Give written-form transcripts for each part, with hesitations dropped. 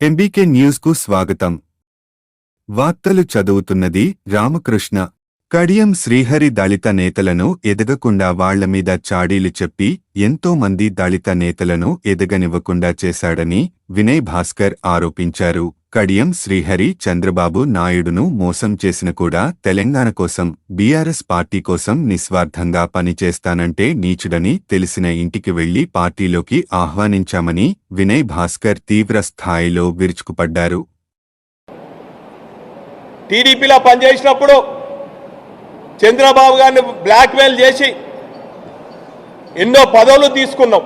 MBK news కు స్వాగతం. వార్తలు చదువుతున్నది రామకృష్ణ. కడియం శ్రీహరి దళిత నేతలను ఎదగకుండా వాళ్ల మీద చాడీలు చెప్పి ఎంతో మంది దళిత నేతలను ఎదగనివ్వకుండా చేశాడని వినయ్ భాస్కర్ ఆరోపించారు. కడియం శ్రీహరి చంద్రబాబు నాయుడును మోసం చేసిన కూడా తెలంగాణ కోసం, బీఆర్ఎస్ పార్టీ కోసం నిస్వార్థంగా పనిచేస్తానంటే నీచుడని తెలిసిన ఇంటికి వెళ్లి పార్టీలోకి ఆహ్వానించామని వినయ్ భాస్కర్ తీవ్ర స్థాయిలో విరుచుకుపడ్డారు. టీడీపీలో పనిచేసినప్పుడు చంద్రబాబు గారిని బ్లాక్మెయిల్ చేసి ఎన్నో పదవులు తీసుకున్నాం.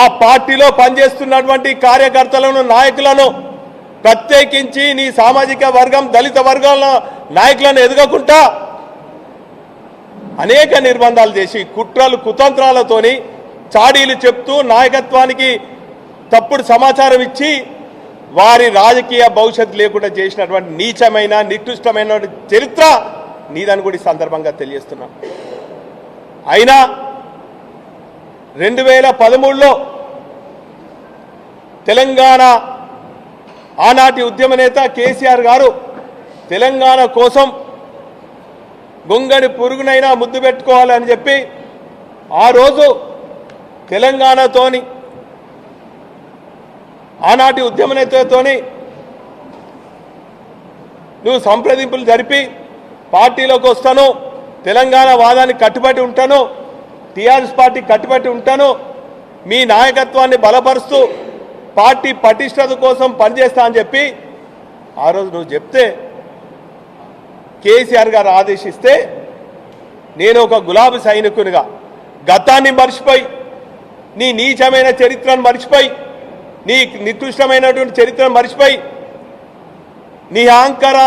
ఆ పార్టీలో పనిచేస్తున్నటువంటి కార్యకర్తలను, నాయకులను ప్రత్యేకించి నీ సామాజిక వర్గం, దళిత వర్గాల నాయకులను ఎదగకుండా అనేక నిర్బంధాలు చేసి కుట్రలు, కుతంత్రాలతోని చాడీలు చెప్తూ నాయకత్వానికి తప్పుడు సమాచారం ఇచ్చి వారి రాజకీయ భవిష్యత్తు లేకుండా చేసినటువంటి నీచమైన, నికృష్టమైన చరిత్ర నీదని కూడా ఈ సందర్భంగా తెలియజేస్తున్నాం. అయినా 2013లో తెలంగాణ ఆనాటి ఉద్యమ నేత కేసీఆర్ గారు తెలంగాణ కోసం గొంగడి పురుగునైనా ముద్దు పెట్టుకోవాలని చెప్పి ఆ రోజు తెలంగాణతోని, ఆనాటి ఉద్యమ నేతతోని నువ్వు సంప్రదింపులు జరిపి పార్టీలోకి వస్తాను, తెలంగాణ వాదానికి కట్టుబడి ఉంటాను, టీఆర్ఎస్ పార్టీ కట్టుబడి ఉంటాను, మీ నాయకత్వాన్ని బలపరుస్తూ పార్టీ పటిష్టత కోసం పనిచేస్తా అని చెప్పి ఆ రోజు నువ్వు చెప్తే, కేసీఆర్ గారు ఆదేశిస్తే నేను ఒక గులాబీ సైనికునిగా గతాన్ని మర్చిపోయి, నీ నీచమైన చరిత్రను మర్చిపోయి, నీ నికృష్టమైనటువంటి చరిత్రను మర్చిపోయి, నీ అహంకార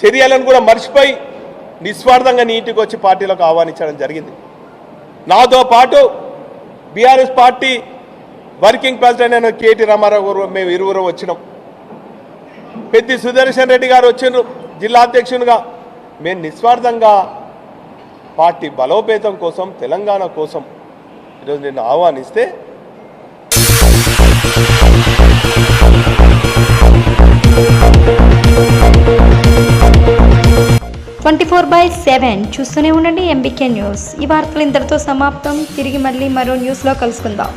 చర్యలను కూడా మర్చిపోయి నిస్వార్థంగా నీ ఇంటికి వచ్చి పార్టీలోకి ఆహ్వానించడం జరిగింది. నాతో పాటు బీఆర్ఎస్ పార్టీ వర్కింగ్ ప్రెసిడెంట్ అయిన కేటీ రామారావు గారు, మేము ఇరువురు వచ్చినాం. పెద్ది సుదర్శన్ రెడ్డి గారు వచ్చిండ్రు జిల్లా అధ్యక్షునిగా. మేము నిస్వార్థంగా పార్టీ బలోపేతం కోసం, తెలంగాణ కోసం ఈరోజు నిన్ను ఆహ్వానిస్తే చూస్తూనే ఉండండి ఎంబీకే న్యూస్. ఈ వార్తలు ఇంతటితో సమాప్తం. తిరిగి మళ్ళీ మరో న్యూస్లో కలుసుకుందాం.